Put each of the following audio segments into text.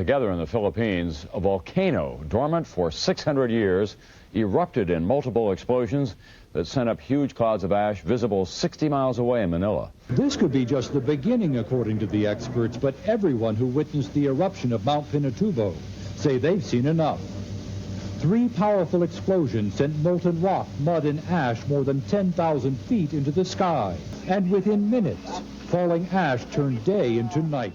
together in the Philippines, a volcano dormant for 600 years erupted in multiple explosions that sent up huge clouds of ash visible 60 miles away in Manila. This could be just the beginning, according to the experts, but everyone who witnessed the eruption of Mount Pinatubo say they've seen enough. 3 powerful explosions sent molten rock, mud, and ash more than 10,000 feet into the sky. And within minutes, falling ash turned day into night.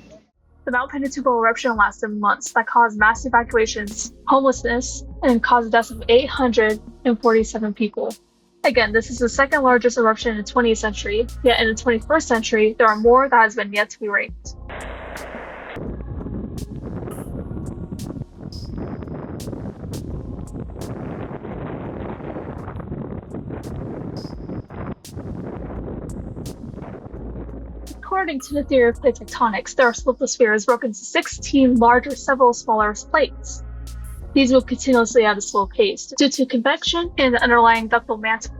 The Mount Pinatubo eruption lasted months that caused mass evacuations, homelessness, and caused the deaths of 847 people. Again, this is the second largest eruption in the 20th century, yet in the 21st century, there are more that has been yet to be ranked. According to the theory of plate tectonics, there are lithospheres broken into 16 larger, several smaller plates. These move continuously at a slow pace due to convection and the underlying ductile mantle.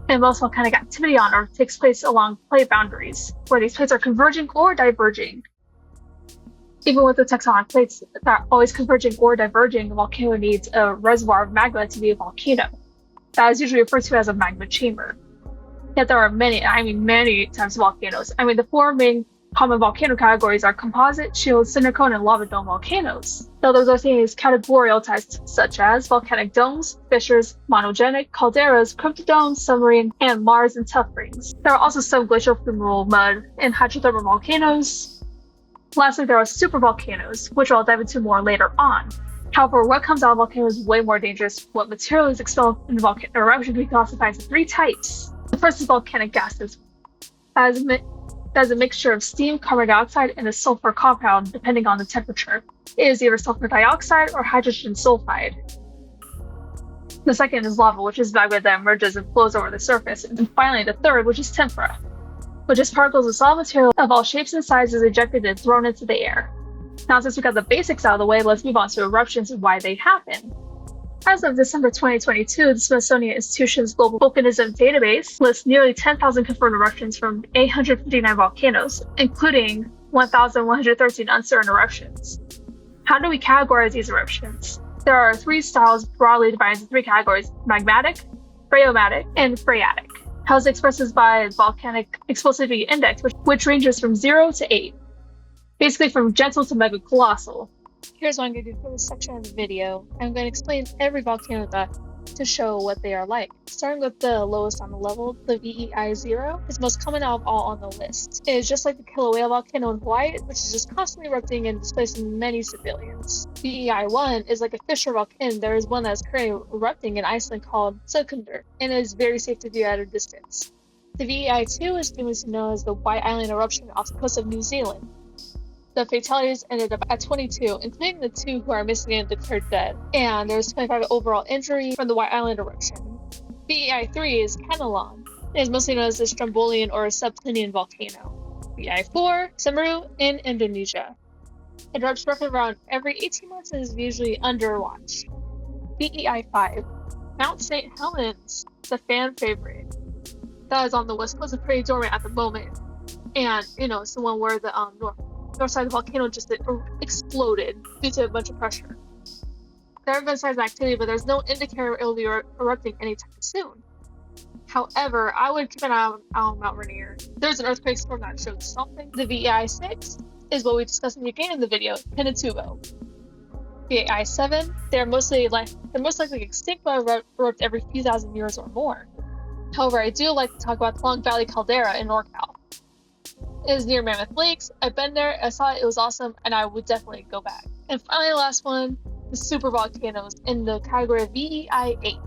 And most volcanic activity on Earth takes place along plate boundaries, where these plates are converging or diverging. Even with the tectonic plates that are always converging or diverging, a volcano needs a reservoir of magma to be a volcano. That is usually referred to as a magma chamber. Yet there are many types of volcanoes. The 4 main common volcano categories are composite, shield, cinder cone, and lava dome volcanoes. Though those are things categorical types such as volcanic domes, fissures, monogenic, calderas, cryptodomes, submarine, and Mars and tuff rings. There are also subglacial fumarole, mud, and hydrothermal volcanoes. Lastly, there are supervolcanoes, which I'll dive into more later on. However, what comes out of volcanoes is way more dangerous. What material is expelled in the volcano eruption can be classified into 3 types. The first is volcanic gases. That is a mixture of steam, carbon dioxide, and a sulfur compound, depending on the temperature. It is either sulfur dioxide or hydrogen sulfide. The second is lava, which is magma that emerges and flows over the surface. And finally, the third, which is tempera, which is particles of solid material of all shapes and sizes ejected and thrown into the air. Now, since we got the basics out of the way, let's move on to eruptions and why they happen. As of December 2022, the Smithsonian Institution's Global Volcanism Database lists nearly 10,000 confirmed eruptions from 859 volcanoes, including 1,113 uncertain eruptions. How do we categorize these eruptions? There are 3 styles broadly divided into 3 categories: magmatic, phreatic, and phreatic. How is expressed is by the Volcanic Explosivity Index, which ranges from 0 to 8, basically from gentle to mega colossal. Here's what I'm going to do for this section of the video. I'm going to explain every volcano to show what they are like. Starting with the lowest on the level, the VEI 0 is most common out of all on the list. It is just like the Kilauea volcano in Hawaii, which is just constantly erupting and displacing many civilians. VEI 1 is like a fissure volcano. There is one that is currently erupting in Iceland called Sökundur, and it is very safe to view at a distance. The VEI 2 is famously known as the White Island eruption off the coast of New Zealand. The fatalities ended up at 22, including the 2 who are missing and declared dead, and there was 25 overall injury from the White Island eruption. VEI 3 is Canelon. It is mostly known as the Strombolian or subclinian volcano. VEI 4, Semeru in Indonesia. It erupts roughly around every 18 months and is usually under watch. VEI 5, Mount St. Helens, the fan favorite. That is on the west coast and pretty dormant at the moment. And, it's the one where the north side of the volcano just exploded due to a bunch of pressure. There have been signs of activity, but there's no indicator it will be erupting anytime soon. However, I would keep an eye on Mount Rainier. There's an earthquake storm that showed something. The VEI 6 is what we discussed in the beginning of the video, Pinatubo. VEI 7, they're most likely extinct but erupt every few thousand years or more. However, I do like to talk about the Long Valley Caldera in NorCal. It is near Mammoth Lakes. I've been there, I saw it, it was awesome, and I would definitely go back. And finally, the last one, the supervolcanoes in the category of VEI 8.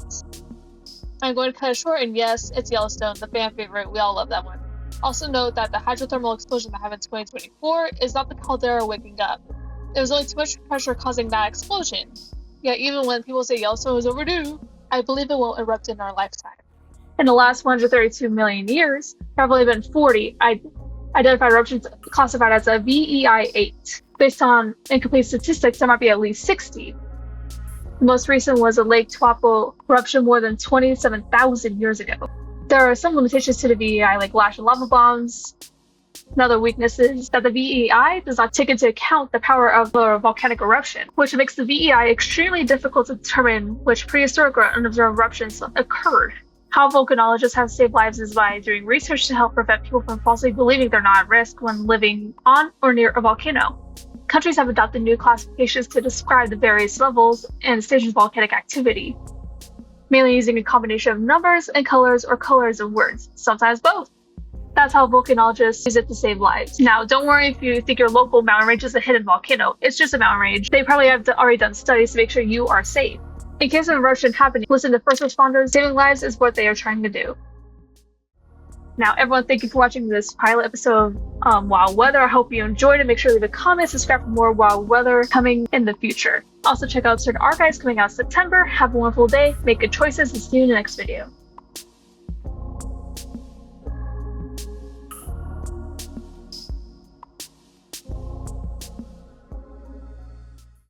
I'm going to cut it short, and yes, it's Yellowstone, the fan favorite. We all love that one. Also note that the hydrothermal explosion that happened in 2024 is not the caldera waking up. There was only too much pressure causing that explosion. Yet even when people say Yellowstone is overdue, I believe it won't erupt in our lifetime. In the last 132 million years, there have only been 40 identified eruptions classified as a VEI 8. Based on incomplete statistics, there might be at least 60. The most recent was a Lake Taupo eruption more than 27,000 years ago. There are some limitations to the VEI, like lash and lava bombs, Another weakness is that the VEI does not take into account the power of a volcanic eruption, which makes the VEI extremely difficult to determine which prehistoric or unobserved eruptions occurred. How volcanologists have saved lives is by doing research to help prevent people from falsely believing they're not at risk when living on or near a volcano. Countries have adopted new classifications to describe the various levels and stages of volcanic activity, mainly using a combination of numbers and colors or colors and words, sometimes both. That's how volcanologists use it to save lives. Now, don't worry if you think your local mountain range is a hidden volcano. It's just a mountain range. They probably have already done studies to make sure you are safe. In case of an eruption happening, listen to first responders. Saving lives is what they are trying to do. Now, everyone, thank you for watching this pilot episode of Wild Weather. I hope you enjoyed it. Make sure to leave a comment, subscribe for more Wild Weather coming in the future. Also, check out certain archives coming out in September. Have a wonderful day, make good choices, and see you in the next video.